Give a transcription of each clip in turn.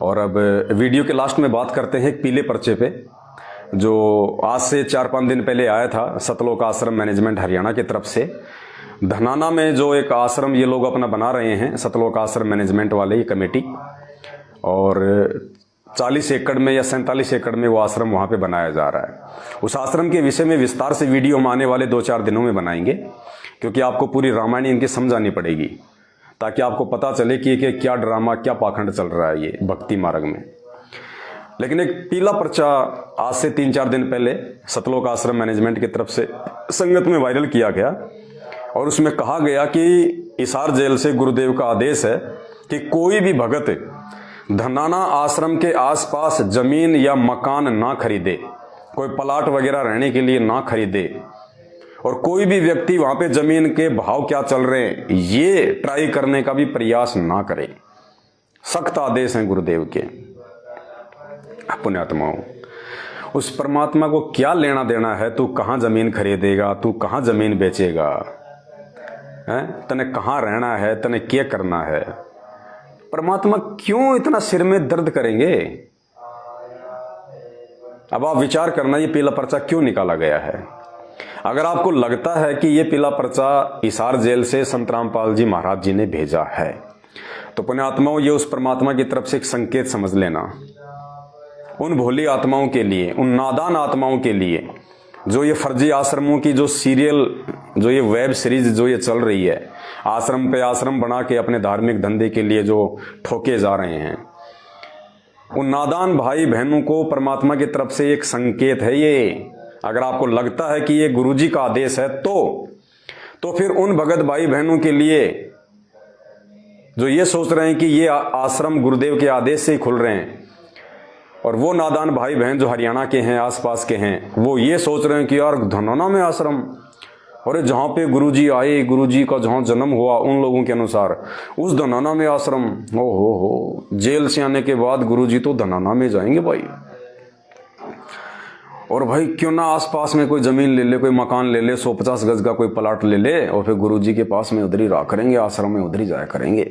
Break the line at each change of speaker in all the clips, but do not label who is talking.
और अब वीडियो के लास्ट में बात करते हैं एक पीले पर्चे पे, जो आज से 4-5 दिन पहले आया था सतलोक आश्रम मैनेजमेंट हरियाणा की तरफ से। धनाना में जो एक आश्रम ये लोग अपना बना रहे हैं, सतलोक आश्रम मैनेजमेंट वाले ये कमेटी, और 40 एकड़ में या 47 एकड़ में वो आश्रम वहाँ पे बनाया जा रहा है। उस आश्रम के विषय में विस्तार से वीडियो हम आने वाले 2-4 दिनों में बनाएंगे, क्योंकि आपको पूरी रामायण इनकी समझानी पड़ेगी, ताकि आपको पता चले कि क्या ड्रामा, क्या पाखंड चल रहा है ये भक्ति मार्ग में। लेकिन एक पीला पर्चा आज से 3-4 दिन पहले सतलोक आश्रम मैनेजमेंट की तरफ से संगत में वायरल किया गया, और उसमें कहा गया कि हिसार जेल से गुरुदेव का आदेश है कि कोई भी भगत धनाना आश्रम के आसपास जमीन या मकान ना खरीदे, कोई प्लाट वगैरह रहने के लिए ना खरीदे, और कोई भी व्यक्ति वहां पे जमीन के भाव क्या चल रहे हैं ये ट्राई करने का भी प्रयास ना करे। सख्त आदेश हैं गुरुदेव के। पुण्यात्माओं, उस परमात्मा को क्या लेना देना है? तू कहां जमीन खरीदेगा, तू कहां जमीन बेचेगा, तने कहां रहना है, तने क्या करना है? परमात्मा क्यों इतना सिर में दर्द करेंगे? अब आप विचार करना, ये पीला पर्चा क्यों निकाला गया है? अगर आपको लगता है कि ये पीला पर्चा हिसार जेल से संत रामपाल जी महाराज जी ने भेजा है, तो पुण्यात्माओं ये उस परमात्मा की तरफ से एक संकेत समझ लेना। उन भोली आत्माओं के लिए, उन नादान आत्माओं के लिए, जो ये फर्जी आश्रमों की जो सीरियल, जो ये वेब सीरीज जो ये चल रही है, आश्रम पे आश्रम बना के अपने धार्मिक धंधे के लिए जो ठोके जा रहे हैं, उन नादान भाई बहनों को परमात्मा की तरफ से एक संकेत है ये। अगर आपको लगता है कि ये गुरुजी का आदेश है, तो फिर उन भगत भाई बहनों के लिए जो ये सोच रहे हैं कि ये आश्रम गुरुदेव के आदेश से ही खुल रहे हैं, और वो नादान भाई बहन जो हरियाणा के हैं, आसपास के हैं, वो ये सोच रहे हैं कि यार धनाना में आश्रम, और जहाँ पे गुरुजी आए, गुरुजी का जहाँ जन्म हुआ उन लोगों के अनुसार उस धनाना में आश्रम, हो जेल से आने के बाद गुरुजी तो धनाना में जाएंगे भाई। और भाई क्यों ना आसपास में कोई जमीन ले ले, कोई मकान ले ले, 150 गज का कोई प्लाट ले ले, और फिर गुरुजी के पास में उधर ही रहा करेंगे, आश्रम में उधर ही जाया करेंगे।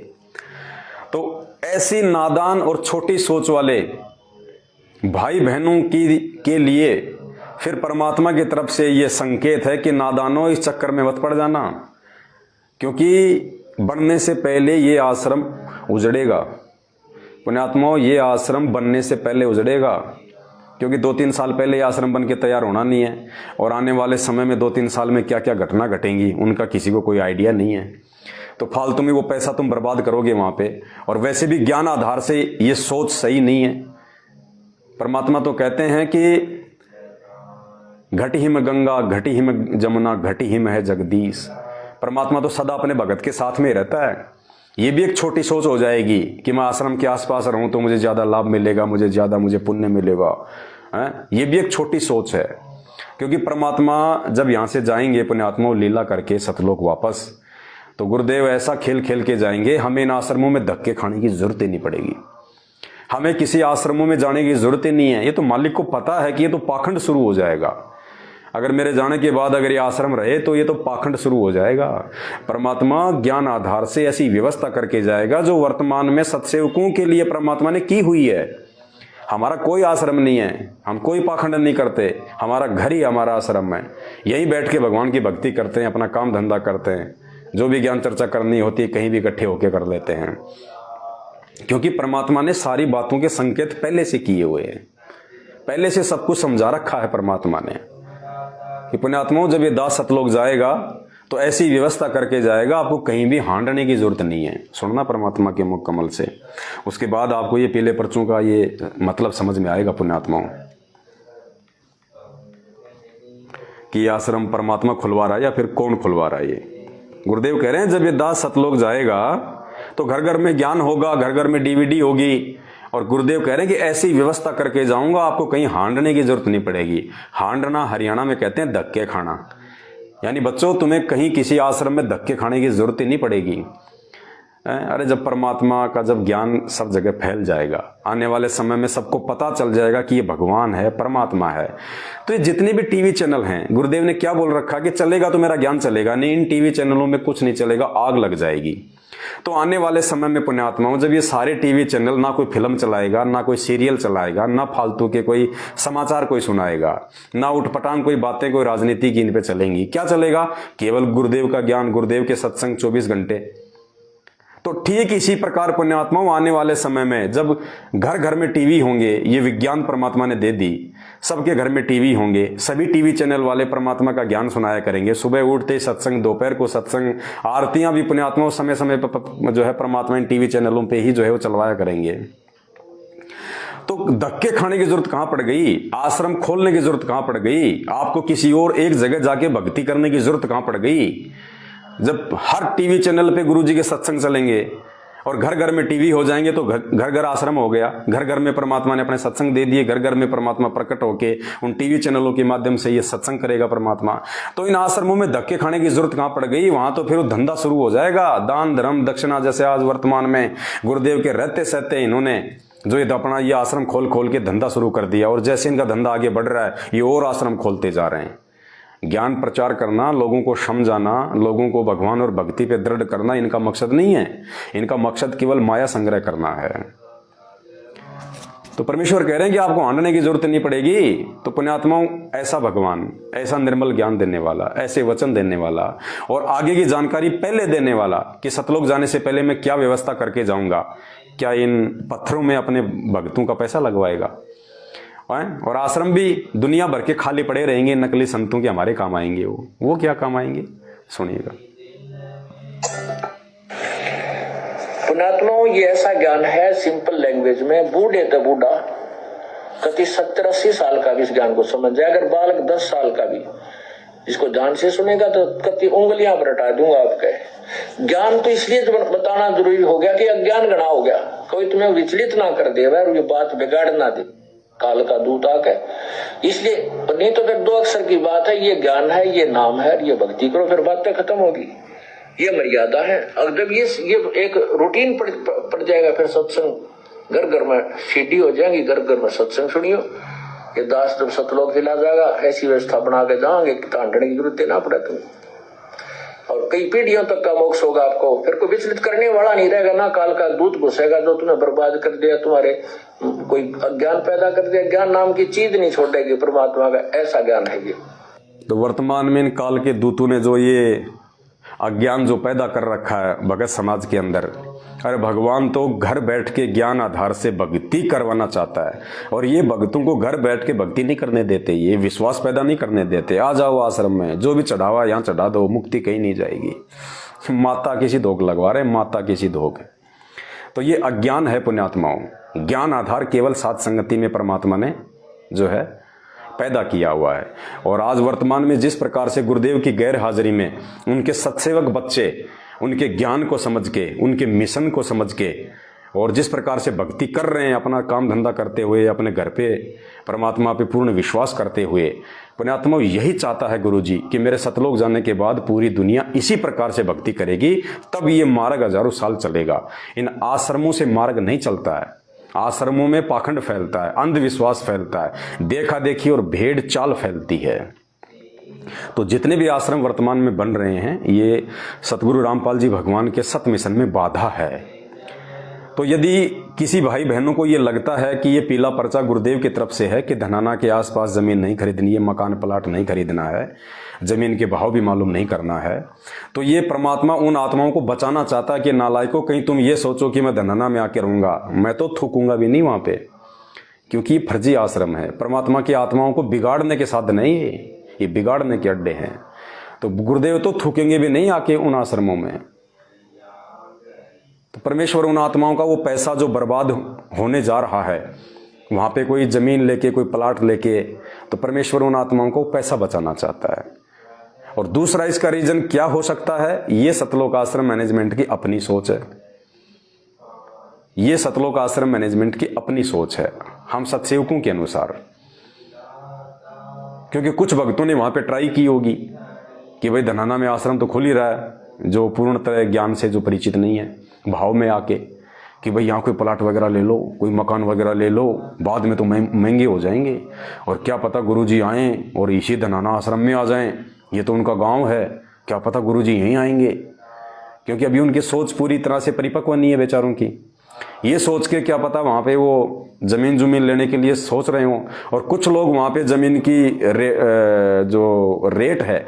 तो ऐसी नादान और छोटी सोच वाले भाई बहनों के लिए फिर परमात्मा की तरफ से ये संकेत है कि नादानों इस चक्कर में मत पड़ जाना, क्योंकि बनने से पहले ये आश्रम उजड़ेगा। पुण्यात्माओं, ये आश्रम बनने से पहले उजड़ेगा, क्योंकि 2-3 साल पहले ये आश्रम बन के तैयार होना नहीं है, और आने वाले समय में 2-3 साल में क्या क्या घटना घटेंगी उनका किसी को कोई आइडिया नहीं है। तो फालतू में वो पैसा तुम बर्बाद करोगे वहां पे, और वैसे भी ज्ञान आधार से ये सोच सही नहीं है। परमात्मा तो कहते हैं कि घटी हिम गंगा, घटी हिम जमुना, घटी हिम है जगदीश। परमात्मा तो सदा अपने भगत के साथ में रहता है। ये भी एक छोटी सोच हो जाएगी कि मैं आश्रम के आसपास रहूं तो मुझे ज्यादा लाभ मिलेगा, मुझे पुण्य मिलेगा। ये भी एक छोटी सोच है, क्योंकि परमात्मा जब यहां से जाएंगे पुण्यात्मा लीला करके सतलोक वापस, तो गुरुदेव ऐसा खेल खेल के जाएंगे, हमें इन आश्रमों में धक्के खाने की जरूरत ही नहीं पड़ेगी। हमें किसी आश्रमों में जाने की जरूरत ही नहीं है। ये तो मालिक को पता है कि ये तो पाखंड शुरू हो जाएगा। अगर मेरे जाने के बाद अगर ये आश्रम रहे तो ये तो पाखंड शुरू हो जाएगा। परमात्मा ज्ञान आधार से ऐसी व्यवस्था करके जाएगा जो वर्तमान में सत्सेवकों के लिए परमात्मा ने की हुई है। हमारा कोई आश्रम नहीं है, हम कोई पाखंड नहीं करते, हमारा घर ही हमारा आश्रम है। यहीं बैठ के भगवान की भक्ति करते हैं, अपना काम धंधा करते हैं, जो भी ज्ञान चर्चा करनी होती है कहीं भी इकट्ठे होकर कर लेते हैं, क्योंकि परमात्मा ने सारी बातों के संकेत पहले से किए हुए हैं, पहले से सब कुछ समझा रखा है परमात्मा ने कि पुण्यात्माओं जब ये दास सतलोक जाएगा तो ऐसी व्यवस्था करके जाएगा, आपको कहीं भी हांडने की जरूरत नहीं है। सुनना परमात्मा के मुख कमल से, उसके बाद आपको ये पीले पर्चों का ये मतलब समझ में आएगा पुण्यात्माओं कि आश्रम परमात्मा खुलवा रहा है या फिर कौन खुलवा रहा है। ये गुरुदेव कह रहे हैं जब ये दास सतलोक जाएगा तो घर घर में ज्ञान होगा, घर घर में डीवीडी होगी, और गुरुदेव कह रहे हैं कि ऐसी व्यवस्था करके जाऊंगा आपको कहीं हांडने की जरूरत नहीं पड़ेगी। हांडना हरियाणा में कहते हैं धक्के खाना, यानी बच्चों तुम्हें कहीं किसी आश्रम में धक्के खाने की जरूरत ही नहीं पड़ेगी। अरे जब परमात्मा का जब ज्ञान सब जगह फैल जाएगा, आने वाले समय में सबको पता चल जाएगा कि ये भगवान है, परमात्मा है, तो ये जितने भी टीवी चैनल हैं, गुरुदेव ने क्या बोल रखा कि चलेगा तो मेरा ज्ञान चलेगा नहीं, इन टीवी चैनलों में कुछ नहीं चलेगा, आग लग जाएगी। तो आने वाले समय में पुण्यात्माओं, जब ये सारे टीवी चैनल ना कोई फिल्म चलाएगा, ना कोई सीरियल चलाएगा, ना फालतू के कोई समाचार कोई सुनाएगा, ना उठपटांग कोई बातें कोई राजनीति की इन पे चलेंगी, क्या चलेगा? केवल गुरुदेव का ज्ञान, गुरुदेव के सत्संग 24 घंटे। तो ठीक इसी प्रकार पुण्यात्माओं, आने वाले समय में जब घर घर में टीवी होंगे, ये विज्ञान परमात्मा ने दे दी, सबके घर में टीवी होंगे, सभी टीवी चैनल वाले परमात्मा का ज्ञान सुनाया करेंगे। सुबह उठते ही सत्संग, दोपहर को सत्संग, आरतियां भी पुण्यात्माओं समय समय पर जो है परमात्मा इन टीवी चैनलों पे ही जो है वो चलवाया करेंगे। तो धक्के खाने की जरूरत कहां पड़ गई? आश्रम खोलने की जरूरत कहां पड़ गई? आपको किसी और एक जगह जाके भक्ति करने की जरूरत कहां पड़ गई? जब हर टीवी चैनल पे गुरुजी के सत्संग चलेंगे और घर घर में टीवी हो जाएंगे, तो घर घर आश्रम हो गया। घर घर में परमात्मा ने अपने सत्संग दे दिए, घर घर में परमात्मा प्रकट होके उन टीवी चैनलों के माध्यम से ये सत्संग करेगा परमात्मा। तो इन आश्रमों में धक्के खाने की जरूरत कहां पड़ गई? वहां तो फिर वो धंधा शुरू हो जाएगा, दान धर्म दक्षिणा, जैसे आज वर्तमान में गुरुदेव के रहते सहते इन्होंने जो ये अपना ये आश्रम खोल खोल के धंधा शुरू कर दिया, और जैसे इनका धंधा आगे बढ़ रहा है, ये और आश्रम खोलते जा रहे हैं। ज्ञान प्रचार करना, लोगों को समझाना, लोगों को भगवान और भक्ति पे दृढ़ करना इनका मकसद नहीं है। इनका मकसद केवल माया संग्रह करना है। तो परमेश्वर कह रहे हैं कि आपको आंदने की जरूरत नहीं पड़ेगी। तो पुण्यात्माओं, ऐसा भगवान, ऐसा निर्मल ज्ञान देने वाला, ऐसे वचन देने वाला और आगे की जानकारी पहले देने वाला कि सतलोक जाने से पहले मैं क्या व्यवस्था करके जाऊंगा, क्या इन पत्थरों में अपने भक्तों का पैसा लगवाएगा? और आश्रम भी दुनिया भर के खाली पड़े रहेंगे, नकली संतों के हमारे काम आएंगे। वो क्या काम आएंगे? सुनिएगा।
पुण्यात्माओं, ये ऐसा ज्ञान है सिंपल लैंग्वेज में, बूढ़े तो बूढ़ा कति 70-80 साल का भी इस ज्ञान को समझ जाए। अगर बालक 10 साल का भी इसको ध्यान से सुनेगा तो कति उंगलियां पर हटा दूंगा आपके। ज्ञान तो इसलिए बताना जरूरी हो गया कि अज्ञान गणा हो गया, कोई तुम्हें विचलित ना कर दे और ये बात बिगाड़ ना दे, काल का दूत आके। इसलिए नहीं तो फिर 2 अक्षर की बात है, ये ज्ञान है, ये नाम है, ये भक्ति करो, फिर बातें खत्म होगी। ये मर्यादा है। और जब ये एक रूटीन पड़ जाएगा, फिर सत्संग घर घर में सीडी हो जाएंगी, घर घर में सत्संग सुनियो। ये दास जब सतलोक चला जाएगा, ऐसी व्यवस्था बना के जाओगे कि तांडने की जरूरत ना पड़े तुम्हें, और कई पीढ़ियों तक का मोक्ष होगा आपको। फिर कोई विचलित करने वाला नहीं रहेगा ना, काल का दूत घुसेगा जो तुम्हें बर्बाद कर दिया, तुम्हारे कोई अज्ञान पैदा कर दिया। ज्ञान नाम की चीज नहीं छोड़ेगी परमात्मा का, ऐसा ज्ञान है ये।
तो वर्तमान में इन काल के दूतों ने जो ये अज्ञान जो पैदा कर रखा है भगत समाज के अंदर, अरे भगवान तो घर बैठ के ज्ञान आधार से भक्ति करवाना चाहता है, और ये भक्तों को घर बैठ के भक्ति नहीं करने देते, ये विश्वास पैदा नहीं करने देते। आ जाओ आश्रम में, जो भी चढ़ावा यहाँ चढ़ा दो, मुक्ति कहीं नहीं जाएगी। माता किसी धोख लगवा रहे, माता किसी धोख। तो ये अज्ञान है पुण्यात्माओं। ज्ञान आधार केवल साध संगति में परमात्मा ने जो है पैदा किया हुआ है। और आज वर्तमान में जिस प्रकार से गुरुदेव की गैर हाजिरी में उनके सत्सेवक बच्चे उनके ज्ञान को समझ के, उनके मिशन को समझ के, और जिस प्रकार से भक्ति कर रहे हैं, अपना काम धंधा करते हुए, अपने घर पे परमात्मा पे पूर्ण विश्वास करते हुए, पुण्यात्मा यही चाहता है गुरुजी कि मेरे सतलोक जाने के बाद पूरी दुनिया इसी प्रकार से भक्ति करेगी, तब ये मार्ग हजारों साल चलेगा। इन आश्रमों से मार्ग नहीं चलता है। आश्रमों में पाखंड फैलता है, अंधविश्वास फैलता है, देखा देखी और भेड़ चाल फैलती है। तो जितने भी आश्रम वर्तमान में बन रहे हैं, ये सतगुरु रामपाल जी भगवान के सत मिशन में बाधा है। तो यदि किसी भाई बहनों को ये लगता है कि ये पीला पर्चा गुरुदेव की तरफ से है कि धनाना के आसपास जमीन नहीं खरीदनी है, मकान प्लाट नहीं खरीदना है, जमीन के भाव भी मालूम नहीं करना है, तो ये परमात्मा उन आत्माओं को बचाना चाहता है कि नालायकों, कहीं तुम ये सोचो कि मैं धनाना में आके रहूंगा, मैं तो थूकूंगा भी नहीं वहां पे, क्योंकि ये फर्जी आश्रम है। परमात्मा की आत्माओं को बिगाड़ने के साथ नहीं, ये बिगाड़ने के अड्डे हैं। तो गुरुदेव तो थूकेंगे भी नहीं आके उन आश्रमों में। तो परमेश्वर उन आत्माओं का वो पैसा जो बर्बाद होने जा रहा है, वहां पे कोई जमीन लेके, कोई प्लाट लेके, तो परमेश्वर उन आत्माओं को पैसा बचाना चाहता है। और दूसरा इसका रीजन क्या हो सकता है? ये सतलोक आश्रम मैनेजमेंट की अपनी सोच है। ये सतलोक आश्रम मैनेजमेंट की अपनी सोच है, हम सत्सेवकों के अनुसार। क्योंकि कुछ भक्तों ने वहां पे ट्राई की होगी कि भाई धनाना में आश्रम तो खुल ही रहा है, जो पूर्णतः ज्ञान से जो परिचित नहीं है, भाव में आके कि भाई यहाँ कोई प्लाट वगैरह ले लो, कोई मकान वगैरह ले लो, बाद में तो महंगे हो जाएंगे, और क्या पता गुरुजी आए और इसी धनाना आश्रम में आ जाएं, ये तो उनका गांव है, क्या पता गुरुजी यहीं आएंगे, क्योंकि अभी उनकी सोच पूरी तरह से परिपक्व नहीं है बेचारों की। ये सोच के क्या पता वहां पे वो जमीन लेने के लिए सोच रहे हों, और कुछ लोग वहां पे जमीन की जो रेट है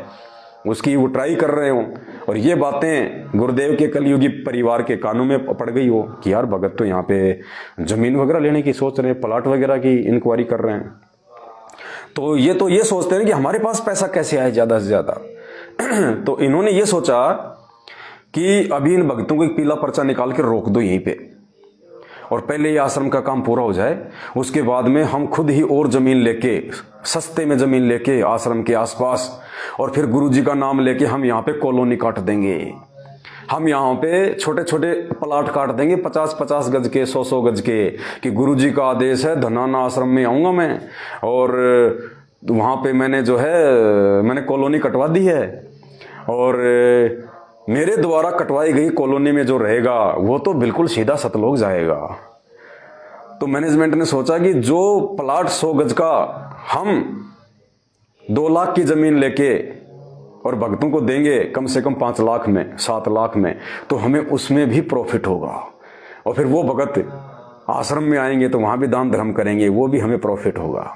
उसकी वो ट्राई कर रहे हों, और ये बातें गुरुदेव के कलयुगी परिवार के कानों में पड़ गई हो कि यार भगत तो यहाँ पे जमीन वगैरह लेने की सोच रहे हैं, प्लाट वगैरह की इंक्वायरी कर रहे हैं। तो ये सोचते हैं कि हमारे पास पैसा कैसे आए ज्यादा से ज्यादा। तो इन्होंने ये सोचा कि अभी इन भक्तों को एक पीला पर्चा निकाल के रोक दो यहीं पे, और पहले ये आश्रम का काम पूरा हो जाए, उसके बाद में हम खुद ही और जमीन लेके, सस्ते में जमीन लेके आश्रम के आसपास, और फिर गुरुजी का नाम लेके हम यहाँ पे कॉलोनी काट देंगे। हम यहाँ पे छोटे छोटे प्लाट काट देंगे 50-50 गज के, 100-100 गज के, कि गुरुजी का आदेश है धनाना आश्रम में आऊंगा मैं, और वहाँ पे मैंने कॉलोनी कटवा दी है, और मेरे द्वारा कटवाई गई कॉलोनी में जो रहेगा वो तो बिल्कुल सीधा सतलोक जाएगा। तो मैनेजमेंट ने सोचा कि जो प्लाट 100 गज का हम 2 लाख की जमीन लेके और भक्तों को देंगे कम से कम 5 लाख में, 7 लाख में, तो हमें उसमें भी प्रॉफिट होगा, और फिर वो भगत आश्रम में आएंगे तो वहां भी दान धर्म करेंगे, वो भी हमें प्रॉफिट होगा।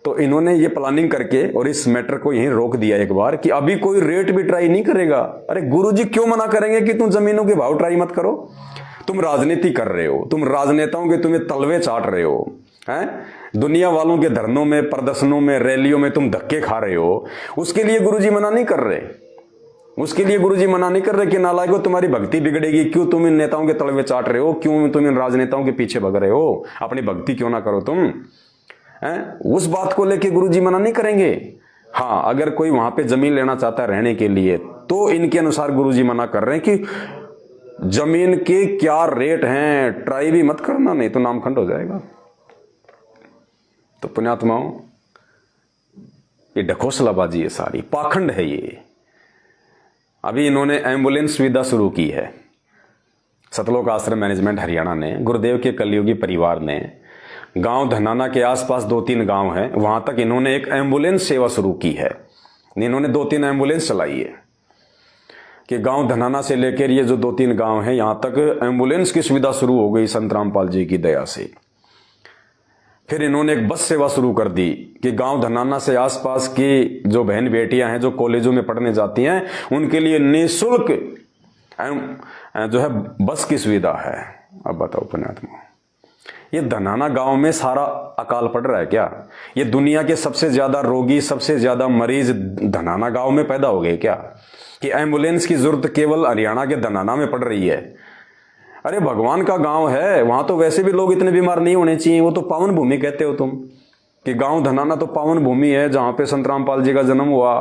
तो इन्होंने ये प्लानिंग करके और इस मैटर को यहीं रोक दिया एक बार कि अभी कोई रेट भी ट्राई नहीं करेगा। अरे गुरुजी क्यों मना करेंगे कि तुम जमीनों के भाव ट्राई मत करो? तुम राजनीति कर रहे हो, तुम राजनेताओं के तुम्हें तलवे चाट रहे हो, हैं? दुनिया वालों के धरनों में, प्रदर्शनों में, रैलियों में तुम धक्के खा रहे हो। उसके लिए गुरुजी मना नहीं कर रहे, उसके लिए गुरुजी मना नहीं कर रहे कि नालायकों तुम्हारी भक्ति बिगड़ेगी, क्यों तुम इन नेताओं के तलवे चाट रहे हो, क्यों तुम इन राजनेताओं के पीछे भग रहे हो, अपनी भक्ति क्यों ना करो तुम, हैं? उस बात को लेके गुरुजी मना नहीं करेंगे। हाँ, अगर कोई वहां पे जमीन लेना चाहता है रहने के लिए तो इनके अनुसार गुरुजी मना कर रहे हैं कि जमीन के क्या रेट हैं, ट्राई भी मत करना, नहीं तो नामखंड हो जाएगा। तो पुण्यात्माओं, ये ढकोसलाबाजी है, सारी पाखंड है ये। अभी इन्होंने एम्बुलेंस सुविधा शुरू की है, सतलोक आश्रम मैनेजमेंट हरियाणा ने, गुरुदेव के कलयुगी परिवार ने। गांव धनाना के आसपास 2-3 गांव हैं, वहां तक इन्होंने एक एम्बुलेंस सेवा शुरू की है। इन्होंने 2-3 एम्बुलेंस चलाई है कि गांव धनाना से लेकर ये जो 2-3 गांव हैं यहां तक एम्बुलेंस की सुविधा शुरू हो गई संत रामपाल जी की दया से। फिर इन्होंने एक बस सेवा शुरू कर दी कि गांव धनाना से आसपास की जो बहन बेटियां हैं जो कॉलेजों में पढ़ने जाती हैं उनके लिए निःशुल्क जो है बस की सुविधा है। अब बताओ पुण्यात्मा, ये धनाना गांव में सारा अकाल पड़ रहा है क्या? ये दुनिया के सबसे ज्यादा रोगी, सबसे ज्यादा मरीज धनाना गांव में पैदा हो गए क्या कि एम्बुलेंस की जरूरत केवल हरियाणा के धनाना में पड़ रही है? अरे भगवान का गांव है, वहां तो वैसे भी लोग इतने बीमार नहीं होने चाहिए। वो तो पावन भूमि कहते हो तुम कि गांव धनाना तो पावन भूमि है जहां पे संत रामपाल जी का जन्म हुआ।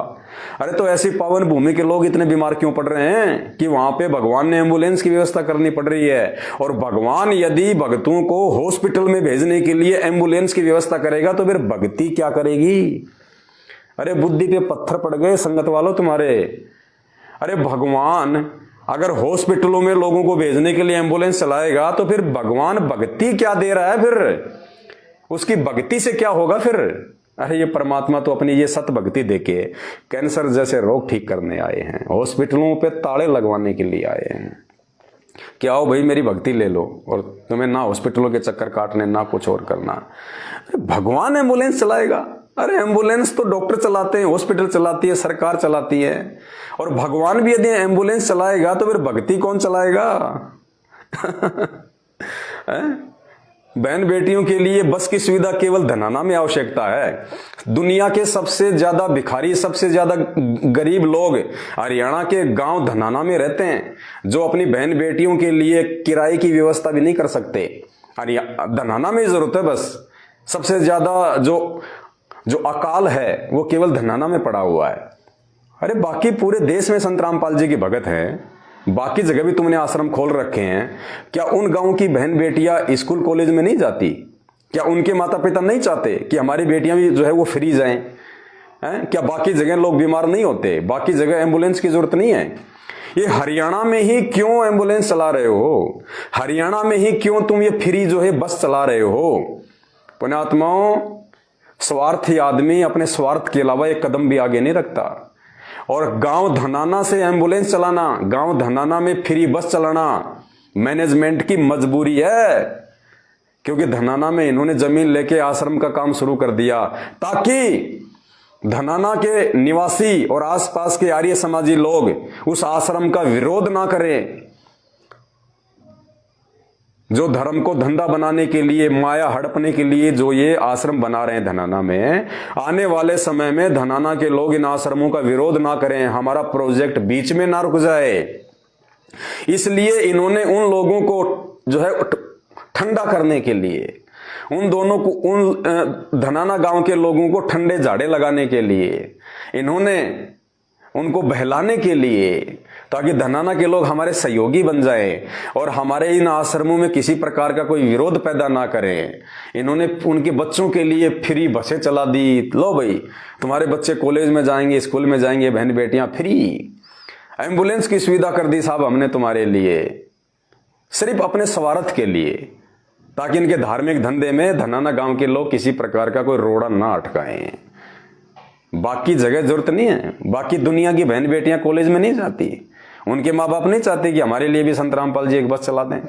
अरे तो ऐसी पावन भूमि के लोग इतने बीमार क्यों पड़ रहे हैं कि वहां पे भगवान ने एम्बुलेंस की व्यवस्था करनी पड़ रही है? और भगवान यदि भक्तों को हॉस्पिटल में भेजने के लिए एम्बुलेंस की व्यवस्था करेगा तो फिर भक्ति क्या करेगी? अरे बुद्धि पे पत्थर पड़ गए संगत वालों तुम्हारे। अरे भगवान अगर हॉस्पिटलों में लोगों को भेजने के लिए एम्बुलेंस चलाएगा तो फिर भगवान भक्ति क्या दे रहा है? फिर उसकी भक्ति से क्या होगा फिर? अरे ये परमात्मा तो अपनी ये सत भक्ति देके कैंसर जैसे रोग ठीक करने आए हैं, हॉस्पिटलों पे ताले लगवाने के लिए आए हैं। क्या हो भाई, मेरी भक्ति ले लो और तुम्हें ना हॉस्पिटलों के चक्कर काटने ना कुछ और करना। भगवान एम्बुलेंस चलाएगा? अरे एम्बुलेंस तो डॉक्टर चलाते हैं, हॉस्पिटल चलाती है, सरकार चलाती है। और भगवान भी यदि एम्बुलेंस चलाएगा तो फिर भक्ति कौन चलाएगा? बहन बेटियों के लिए बस की सुविधा केवल धनाना में आवश्यकता है। दुनिया के सबसे ज्यादा भिखारी, सबसे ज्यादा गरीब लोग हरियाणा के गांव धनाना में रहते हैं, जो अपनी बहन बेटियों के लिए किराए की व्यवस्था भी नहीं कर सकते। धनाना में जरूरत है बस। सबसे ज्यादा जो अकाल है वो केवल धनाना में पड़ा हुआ है। अरे बाकी पूरे देश में संत रामपाल जी की भगत है, बाकी जगह भी तुमने आश्रम खोल रखे हैं। क्या उन गांव की बहन बेटियां स्कूल कॉलेज में नहीं जाती? क्या उनके माता पिता नहीं चाहते कि हमारी बेटियां भी जो है वो फ्री जाएं? क्या बाकी जगह लोग बीमार नहीं होते? बाकी जगह एम्बुलेंस की जरूरत नहीं है? ये हरियाणा में ही क्यों एम्बुलेंस चला रहे हो? हरियाणा में ही क्यों तुम ये फ्री जो है बस चला रहे हो? पुण्यात्माओं, स्वार्थी आदमी अपने स्वार्थ के अलावा एक कदम भी आगे नहीं रखता। और गांव धनाना से एम्बुलेंस चलाना, गांव धनाना में फ्री बस चलाना मैनेजमेंट की मजबूरी है, क्योंकि धनाना में इन्होंने जमीन लेके आश्रम का काम शुरू कर दिया ताकि धनाना के निवासी और आसपास के आर्य समाजी लोग उस आश्रम का विरोध ना करें। जो धर्म को धंधा बनाने के लिए, माया हड़पने के लिए जो ये आश्रम बना रहे हैं धनाना में, आने वाले समय में धनाना के लोग इन आश्रमों का विरोध ना करें, हमारा प्रोजेक्ट बीच में ना रुक जाए। इसलिए इन्होंने उन लोगों को जो है ठंडा करने के लिए, उन दोनों को, उन धनाना गांव के लोगों को ठंडे झाड़े लगाने के लिए, इन्होंने उनको बहलाने के लिए, ताकि धनाना के लोग हमारे सहयोगी बन जाएं और हमारे इन आश्रमों में किसी प्रकार का कोई विरोध पैदा ना करें। इन्होंने उनके बच्चों के लिए फ्री बसें चला दी। लो भाई, तुम्हारे बच्चे कॉलेज में जाएंगे, स्कूल में जाएंगे, बहन बेटियां फ्री। एम्बुलेंस की सुविधा कर दी साहब हमने तुम्हारे लिए, सिर्फ अपने स्वार्थ के लिए, ताकि इनके धार्मिक धंधे में धनाना गांव के लोग किसी प्रकार का कोई रोड़ा ना अटकाएं। बाकी जगह जरूरत नहीं है, बाकी दुनिया की बहन बेटियां कॉलेज में नहीं जाती, उनके माँ बाप नहीं चाहते कि हमारे लिए भी संत रामपाल जी एक बस चला दें।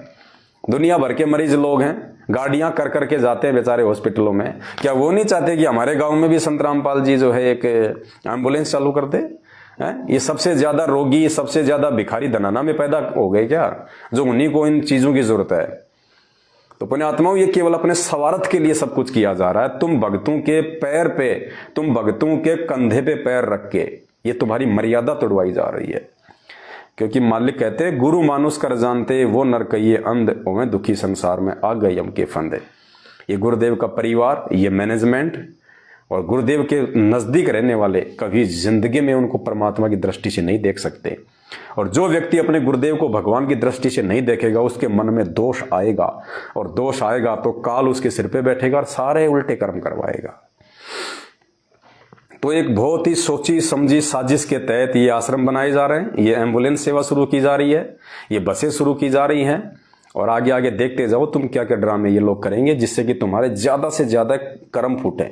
दुनिया भर के मरीज लोग हैं, गाड़ियां कर करके जाते हैं बेचारे हॉस्पिटलों में, क्या वो नहीं चाहते कि हमारे गांव में भी संत रामपाल जी जो है एक एम्बुलेंस चालू कर दे? ये सबसे ज्यादा रोगी, सबसे ज्यादा भिखारी धनाना में पैदा हो गए क्या, जो उन्हीं को इन चीजों की जरूरत है? तो पुण्यात्माओं, ये केवल अपने स्वार्थ के लिए सब कुछ किया जा रहा है। तुम भक्तों के पैर पे, तुम भक्तों के कंधे पे पैर रख के ये तुम्हारी मर्यादा तोड़वाई जा रही है। क्योंकि मालिक कहते हैं, गुरु मानुष कर जानते वो नर कहिए अंध, ओवें दुखी संसार में आ गए यम के फंदे। ये गुरुदेव का परिवार, ये मैनेजमेंट और गुरुदेव के नजदीक रहने वाले कभी जिंदगी में उनको परमात्मा की दृष्टि से नहीं देख सकते। और जो व्यक्ति अपने गुरुदेव को भगवान की दृष्टि से नहीं देखेगा, उसके मन में दोष आएगा, और दोष आएगा तो काल उसके सिर पे बैठेगा और सारे उल्टे कर्म करवाएगा। तो एक बहुत ही सोची समझी साजिश के तहत ये आश्रम बनाए जा रहे हैं, ये एम्बुलेंस सेवा शुरू की जा रही है, ये बसें शुरू की जा रही हैं, और आगे आगे देखते जाओ तुम क्या क्या ड्रामे ये लोग करेंगे, जिससे कि तुम्हारे ज्यादा से ज्यादा कर्म फूटें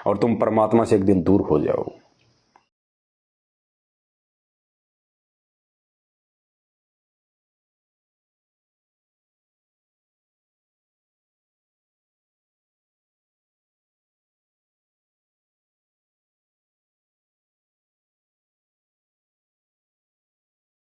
और तुम परमात्मा से एक दिन दूर हो जाओ।